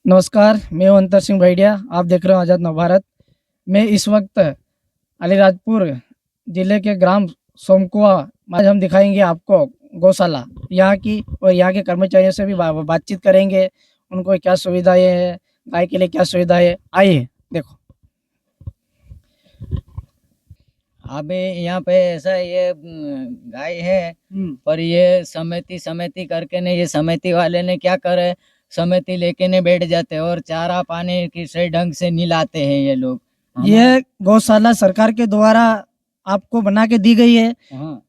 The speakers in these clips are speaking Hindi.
नमस्कार, मैं हूं अंतर सिंह भैडिया। आप देख रहे हो आज़ाद नवभारत। मैं इस वक्त अलीराजपुर ज़िले के ग्राम सोमकुआ। आज हम दिखाएंगे आपको गौशाला यहाँ की, और यहाँ के कर्मचारियों से भी बातचीत करेंगे। उनको क्या सुविधाएं हैं, गाय के लिए क्या सुविधाएं है, आइए देखो। अभी यहाँ पे ऐसा ये गाय है, पर ये समिति समिति करके ने ये समिति वाले ने क्या करे, समिति लेके ने बैठ जाते हैं और चारा पानी की सही ढंग से नहीं लाते हैं ये लोग। ये गौशाला सरकार के द्वारा आपको बना के दी गई है। हाँ,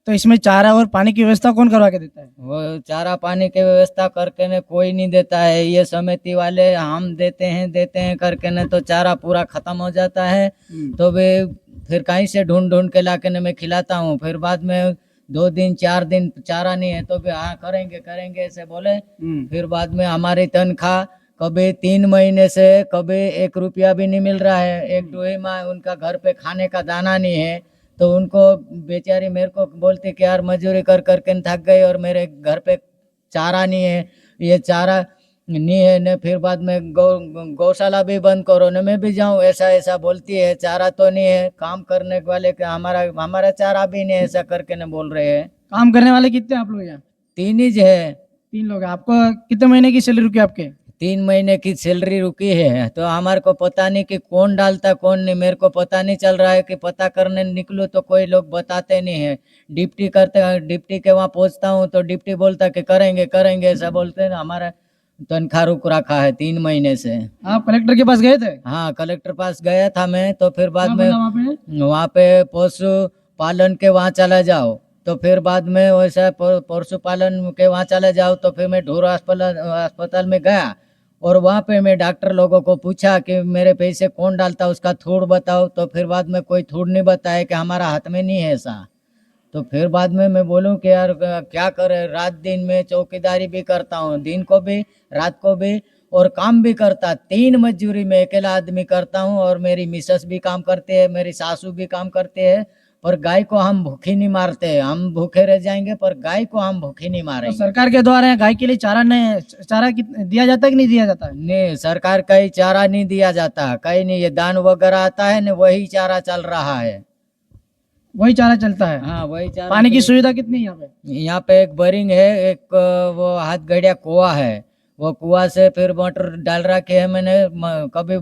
तो इसमें चारा और पानी की व्यवस्था कौन करवा के देता है? वो चारा पानी की व्यवस्था करके ने कोई नहीं देता है, ये समिति वाले हम देते हैं करके ने तो चारा पूरा खत्म हो जाता है। तो वे फिर कहीं से ढूंढ ढूंढ के लाके ने मैं खिलाता हूँ। फिर बाद में 2 दिन 4 दिन चारा नहीं है तो भी हाँ करेंगे करेंगे ऐसे बोले। फिर बाद में हमारी तनख्वाह कभी 3 महीने से कभी 1 रुपया भी नहीं मिल रहा है। एक डोही माँ उनका घर पे खाने का दाना नहीं है, तो उनको बेचारी मेरे को बोलती कि यार मजदूरी कर करके थक गई और मेरे घर पे चारा नहीं है, ये चारा नहीं है न। फिर बाद में गौशाला भी बंद करो न, मैं भी जाऊं, ऐसा ऐसा बोलती है। चारा तो नहीं है, काम करने वाले के हमारा हमारा चारा भी नहीं है, ऐसा करके न बोल रहे हैं। काम करने वाले कितने आप लोग यहाँ? 3 ही है। 3 लोग हैं। आपको कितने महीने की सैलरी रुकी आपके? 3 महीने की सैलरी रुकी है, तो हमारे को पता नहीं कि कौन डालता कौन नहीं, मेरे को पता नहीं चल रहा है। कि पता करने निकलूं तो कोई लोग बताते नहीं है। डिप्टी करते, डिप्टी के वहाँ पहुँचता हूँ तो डिप्टी बोलता कि करेंगे करेंगे ऐसा बोलते हैं। हमारा तनख्वाह रुक रखा है 3 महीने से। आप कलेक्टर के पास गए थे? हाँ, कलेक्टर पास गया था मैं। तो फिर बाद क्या में बोला वहाँ पे? वहाँ पे पशु पालन के वहाँ चला जाओ, तो फिर बाद में वैसा पशुपालन के वहाँ चले जाओ। तो फिर मैं ढोर अस्पताल में गया और वहाँ पे मैं डॉक्टर लोगों को पूछा कि मेरे पैसे कौन डालता, उसका थोड़ बताओ। तो फिर बाद में कोई थोड़ नहीं बताया कि हमारा हाथ में नहीं है ऐसा। तो फिर बाद में मैं बोलूं कि यार क्या करे, रात दिन में चौकीदारी भी करता हूँ, दिन को भी रात को भी, और काम भी करता। 3 मजदूरी में अकेला आदमी करता हूँ, और मेरी मिसेस भी काम करते है, मेरी सासू भी काम करते है। पर गाय को हम भूखी नहीं मारते, हम भूखे रह जाएंगे पर गाय को हम भूखी नहीं तो मारेंगे। सरकार के द्वारा गाय के लिए चारा नहीं, चारा दिया जाता है कि नहीं दिया जाता है? नहीं, सरकार कहीं चारा नहीं दिया जाता, कहीं नहीं। ये दान वगैरह आता है ना, वही चारा चल रहा है। वही चारा चलता है? हाँ, वही चारा। पानी की सुविधा कितनी है यहाँ पे? यहाँ पे एक बोरिंग है, एक वो हाथ गड़िया कुआ है। वो कुआ से फिर मोटर डाल रखे है मैंने। कभी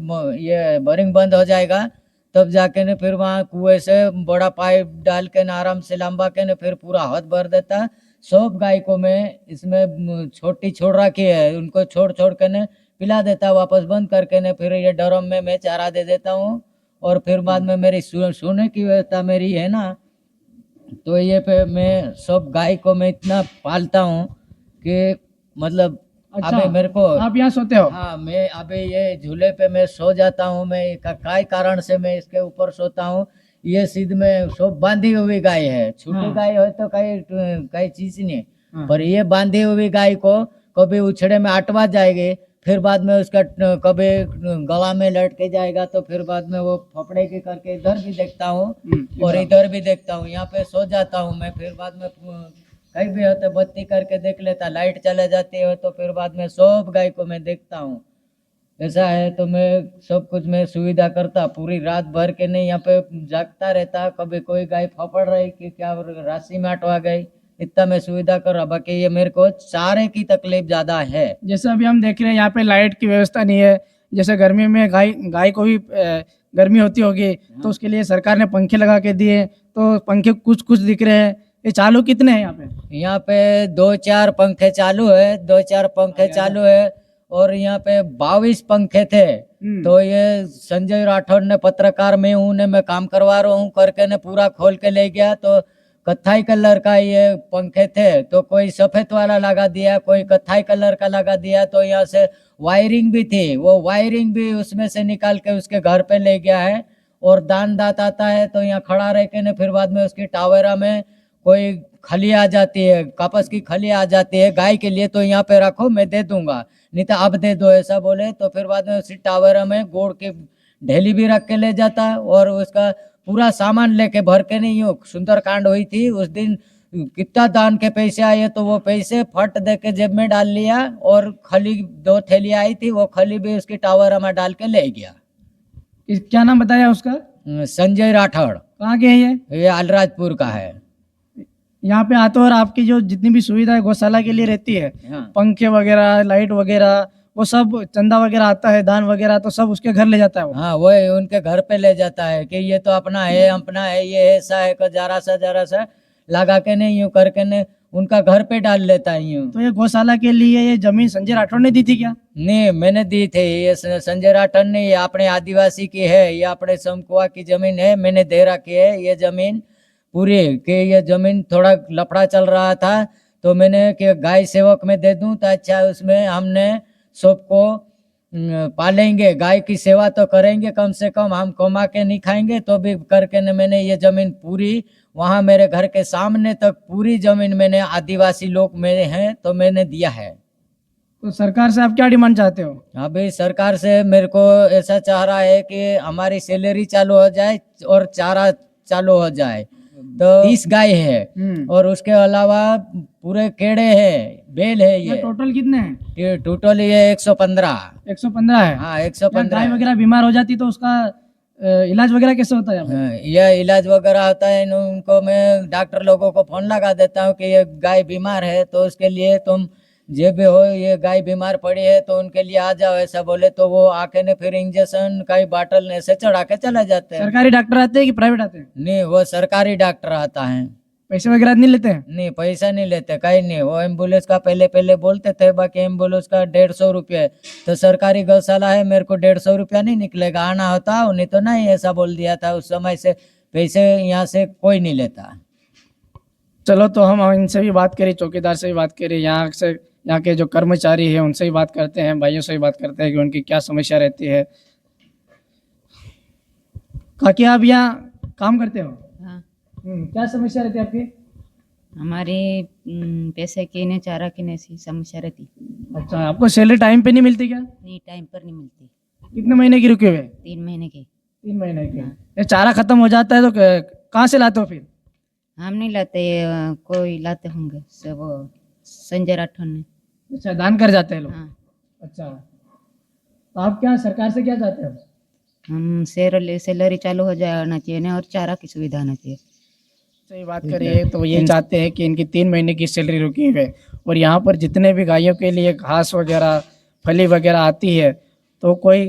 ये बोरिंग बंद हो जाएगा तब जाके ने फिर वहाँ कुएं से बड़ा पाइप डाल के न आराम से लंबा के ने फिर पूरा हाथ भर देता। सब गाय को मैं इसमें छोटी छोड़ रखी है, उनको छोड़ छोड़ के ने पिला देता, वापस बंद करके ने फिर ये ड्रम में मैं चारा दे देता हूँ। और फिर बाद में मेरी सोने की व्यवस्था मेरी है ना, तो ये पे मैं सब गाय को मैं इतना पालता हूँ कि मतलब अच्छा, अभी मेरे को। आप यहाँ सोते हो? हाँ, मैं अभी ये झूले पे मैं सो जाता हूँ। मैं काय कारण से मैं इसके ऊपर सोता हूँ, ये सीध में सब बांधी हुई गाय है। छोटी हाँ। गाय हो तो कई कई चीज नहीं, हाँ। पर ये बांधी हुई गाय को कभी उछड़े में अटवा जाएगी, फिर बाद में उसका कभी गला में लटके के जाएगा, तो फिर बाद में वो फपड़े के करके इधर भी देखता हूँ और इधर भी देखता हूँ। यहाँ पे सो जाता हूँ मैं, फिर बाद में कहीं भी होते बत्ती करके देख लेता, लाइट चले जाती है तो फिर बाद में सब गाय को मैं देखता हूँ। ऐसा है तो मैं सब कुछ मैं सुविधा करता, पूरी रात भर के नहीं यहाँ पे जागता रहता। कभी कोई गाय फपड़ रही कि क्या राशि में अटवा गई, इतना मैं सुविधा कर रहा। बाकी ये मेरे को चारे की तकलीफ ज्यादा है। जैसे अभी हम देख रहे हैं यहाँ पे लाइट की व्यवस्था नहीं है। जैसे गर्मी में गाय गाय को भी गर्मी होती होगी, तो उसके लिए सरकार ने पंखे लगा के दिए, तो पंखे कुछ कुछ दिख रहे हैं। ये चालू कितने हैं यहाँ पे? यहाँ पे 2-4 पंखे चालू है, 2-4 पंखे चालू है। और यहाँ पे 22 पंखे थे। तो ये संजय राठौर ने, पत्रकार में हूँ ने, मैं काम करवा रहा हूँ करके ने पूरा खोल के ले गया। तो कत्थाई कलर का ये पंखे थे, तो कोई सफेद वाला लगा दिया, कोई कत्थाई कलर का लगा दिया। तो यहाँ से वायरिंग भी थी, वो वायरिंग भी उसमें से निकाल के उसके घर पे ले गया है। और दान दात आता है तो यहाँ खड़ा रह के ने फिर बाद में उसकी टावेरा में कोई खली आ जाती है, कपास की खली आ जाती है गाय के लिए, तो यहाँ पे रखो मैं दे दूंगा, नहीं तो अब दे दो ऐसा बोले। तो फिर बाद में उसी टावर में गोड़ के ढेली भी रख के ले जाता, और उसका पूरा सामान लेके भर के नहीं हो। सुंदरकांड हुई थी उस दिन, कितना दान के पैसे आए तो वो पैसे फट दे के जेब में डाल लिया, और खली 2 थैली आई थी, वो खली भी उसकी टावर में डाल के ले गया। क्या नाम बताया उसका? संजय राठौड़, कहाँ के हैं ये? ये अलीराजपुर का है। यहाँ पे आते हो और आपकी जो जितनी भी सुविधा है गौशाला के लिए रहती है, हाँ। पंखे वगैरह, लाइट वगैरह, वो सब चंदा वगैरह आता है, दान वगैरह, तो सब उसके घर ले जाता है वो? हाँ, वो उनके घर पे ले जाता है कि ये तो अपना है, ये ऐसा है कि जरा सा लगा के नहीं, यूं करके ने उनका घर पे डाल लेता है यूं। तो ये गौशाला के लिए ये जमीन संजय राठौड़ ने दी थी क्या? नहीं, मैंने दी थी। ये संजय राठौड़ ने, ये अपने आदिवासी की है, ये अपने समकुआ की जमीन है, मैंने दे रखी है ये जमीन पूरी। कि ये जमीन थोड़ा लफड़ा चल रहा था तो मैंने कि गाय सेवक में दे दूं तो अच्छा, उसमें हमने सबको पालेंगे, गाय की सेवा तो करेंगे, कम से कम हम कमा के नहीं खाएंगे तो भी करके ने मैंने ये जमीन पूरी, वहां मेरे घर के सामने तक पूरी जमीन मैंने, आदिवासी लोग मेरे हैं तो मैंने दिया है। तो सरकार से आप क्या डिमांड चाहते हो? अभी सरकार से मेरे को ऐसा चाह रहा है कि हमारी सैलरी चालू हो जाए और चारा चालू हो जाए। तो 30 गाय है और उसके अलावा पूरे केड़े हैं, बैल है। ये टोटल कितने हैं? ये टोटल ये 115। 115 है। हाँ, या 115। गाय वगैरह बीमार हो जाती तो उसका इलाज वगैरह कैसे होता है यहाँ पे? हाँ, यह इलाज वगैरह होता है। उनको मैं डॉक्टर लोगों को फोन लगा देता हूँ कि ये गाय बीमार है तो उसके लिए तुम जे भी हो, ये गाय बीमार पड़ी है तो उनके लिए आ जाओ, ऐसा बोले तो वो आके ने फिर इंजेक्शन का बाटल ऐसे चढ़ा के चले जाते हैं। सरकारी डॉक्टर आते हैं कि प्राइवेट आते हैं? नहीं, वो सरकारी डॉक्टर आता है। पैसे वगैरह नहीं लेते हैं? नहीं, पैसा नहीं लेते, कहीं नहीं। वो एम्बुलेंस का पहले बोलते थे, बाकी एम्बुलेंस का 150 रुपये है। तो सरकारी गौशाला है, मेरे को 150 रुपया नहीं निकलेगा, आना होता उन्हें तो नहीं, ऐसा बोल दिया था उस समय से। पैसे यहाँ से कोई नहीं लेता। चलो, तो हम इनसे भी बात करें, चौकीदार से भी बात करें, यहाँ के जो कर्मचारी हैं उनसे भी बात करते हैं, भाइयों से भी बात करते हैं कि उनकी क्या समस्या रहती है। काकी, आप यहाँ काम करते हो? हाँ, क्या समस्या रहती है आपकी? हमारे पैसे की ने चारा की ने सी समस्या रहती। अच्छा, आपको सैलरी टाइम पे नहीं मिलती क्या? नहीं, टाइम पर नहीं मिलती। कितने महीने की रुके हुए? 3 महीने की। 3 महीने की। हाँ। ये चारा खत्म हो जाता है तो कहाँ से लाते हो फिर? हम नहीं लाते, कोई लाते होंगे सब, वो संजय राठौर ने। अच्छा, दान कर जाते हैं लोग। हाँ, अच्छा, तो आप क्या सरकार से क्या चाहते हो? हम सैलरी चालू हो जाना चाहिए ना, और चारा की सुविधा होना चाहिए। सही बात करिए, तो ये चाहते हैं कि इनकी 3 महीने की सैलरी रुकी हुई है और यहाँ पर जितने भी गायों के लिए घास वगैरह, फली वगैरह आती है, तो कोई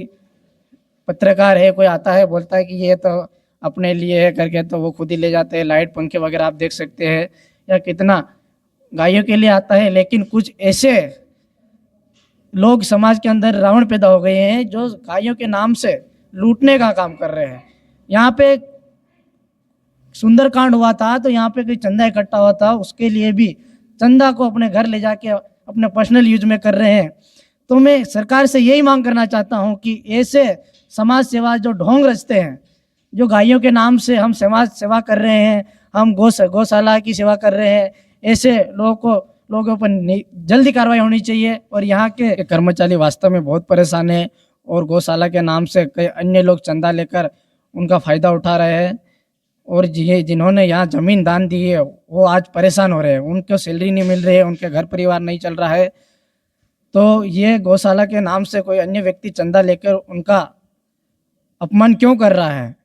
पत्रकार है, कोई आता है बोलता है कि ये तो अपने लिए है करके, तो वो खुद ही ले जाते हैं। लाइट पंखे वगैरह आप देख सकते हैं, या कितना गायों के लिए आता है। लेकिन कुछ ऐसे लोग समाज के अंदर रावण पैदा हो गए हैं जो गायों के नाम से लूटने का काम कर रहे हैं। यहाँ पे सुंदरकांड हुआ था तो यहाँ पे कोई चंदा इकट्ठा हुआ था, उसके लिए भी चंदा को अपने घर ले जाके अपने पर्सनल यूज में कर रहे हैं। तो मैं सरकार से यही मांग करना चाहता हूँ कि ऐसे समाज सेवा जो ढोंग रचते हैं, जो गायों के नाम से हम समाज सेवा कर रहे हैं, हम गौशाला की सेवा कर रहे हैं, ऐसे लोगों पर जल्दी कार्रवाई होनी चाहिए। और यहाँ के कर्मचारी वास्तव में बहुत परेशान हैं और गौशाला के नाम से कई अन्य लोग चंदा लेकर उनका फ़ायदा उठा रहे हैं। और जिन्होंने यहाँ ज़मीन दान दी है वो आज परेशान हो रहे हैं, उनको सैलरी नहीं मिल रही है, उनके घर परिवार नहीं चल रहा है। तो ये गौशाला के नाम से कोई अन्य व्यक्ति चंदा लेकर उनका अपमान क्यों कर रहा है?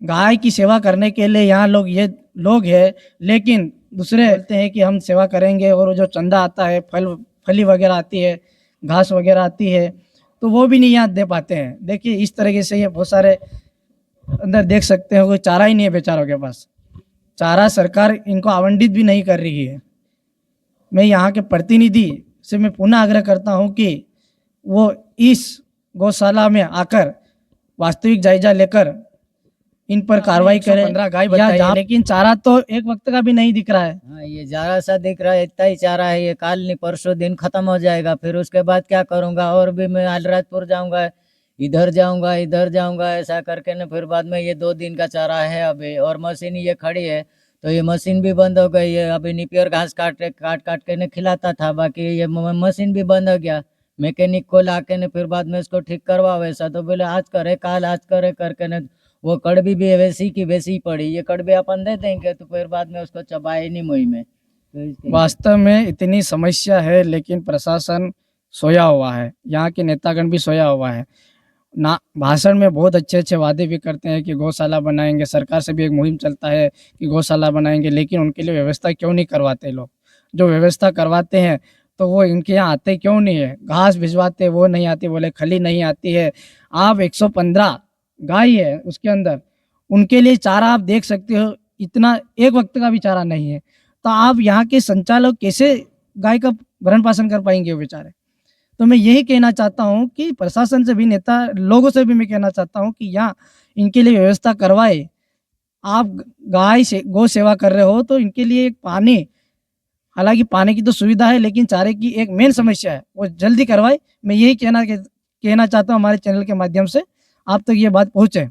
गाय की सेवा करने के लिए यहाँ लोग हैं, लेकिन दूसरे बोलते हैं कि हम सेवा करेंगे, और जो चंदा आता है, फली वगैरह आती है, घास वगैरह आती है, तो वो भी नहीं यहाँ दे पाते हैं। देखिए, इस तरीके से ये बहुत सारे अंदर देख सकते हो, कोई चारा ही नहीं है बेचारों के पास। चारा सरकार इनको आवंटित भी नहीं कर रही है। मैं यहाँ के प्रतिनिधि से मैं पुनः आग्रह करता हूँ कि वो इस गौशाला में आकर वास्तविक जायजा लेकर इन पर कार्रवाई करें। 15 गाय बताइए, लेकिन चारा तो एक वक्त का भी नहीं दिख रहा है। हाँ, ये जरा सा दिख रहा है, इतना ही चारा है। ये काल नहीं परसों दिन खत्म हो जाएगा, फिर उसके बाद क्या करूँगा? और भी मैं अलीराजपुर जाऊँगा, इधर जाऊँगा, ऐसा करके ना फिर बाद में ये 2 दिन का चारा है अभी। और मशीन ये खड़ी है तो ये मशीन भी बंद हो गई है। अभी निपियर घास काट के ने खिलाता था, बाकी ये मशीन भी बंद हो गया। मैकेनिक को ला के ने फिर बाद में इसको ठीक करवाओ, ऐसा तो बोले आज करे करके ने वो कड़वी भी वैसी की वैसी पड़ी, ये कड़वे अपन दे देंगे तो फिर बाद में उसको चबाए नहीं मुंह में, तो इसके वास्तव में इतनी समस्या है, लेकिन प्रशासन सोया हुआ है, यहाँ के नेतागण भी सोया हुआ है ना। भाषण में बहुत अच्छे अच्छे वादे भी करते हैं कि गौशाला बनाएंगे, सरकार से भी एक मुहिम चलता है कि गौशाला बनाएंगे, लेकिन उनके लिए व्यवस्था क्यों नहीं करवाते लोग? जो व्यवस्था करवाते हैं तो वो इनके यहाँ आते क्यों नहीं है? घास भिजवाते वो नहीं आती, बोले खली नहीं आती है। आप 115 गाय है उसके अंदर, उनके लिए चारा आप देख सकते हो, इतना एक वक्त का भी चारा नहीं है। तो आप यहाँ के संचालक कैसे गाय का भरण पोषण कर पाएंगे वो बेचारे? तो मैं यही कहना चाहता हूँ कि प्रशासन से भी, नेता लोगों से भी मैं कहना चाहता हूँ कि यहाँ इनके लिए व्यवस्था करवाए। आप गाय से गौ सेवा कर रहे हो तो इनके लिए एक पानी, हालांकि पानी की तो सुविधा है, लेकिन चारे की एक मेन समस्या है, वो जल्दी करवाए। मैं यही कहना चाहता हूँ हमारे चैनल के माध्यम से आप तक ये बात पहुँचे।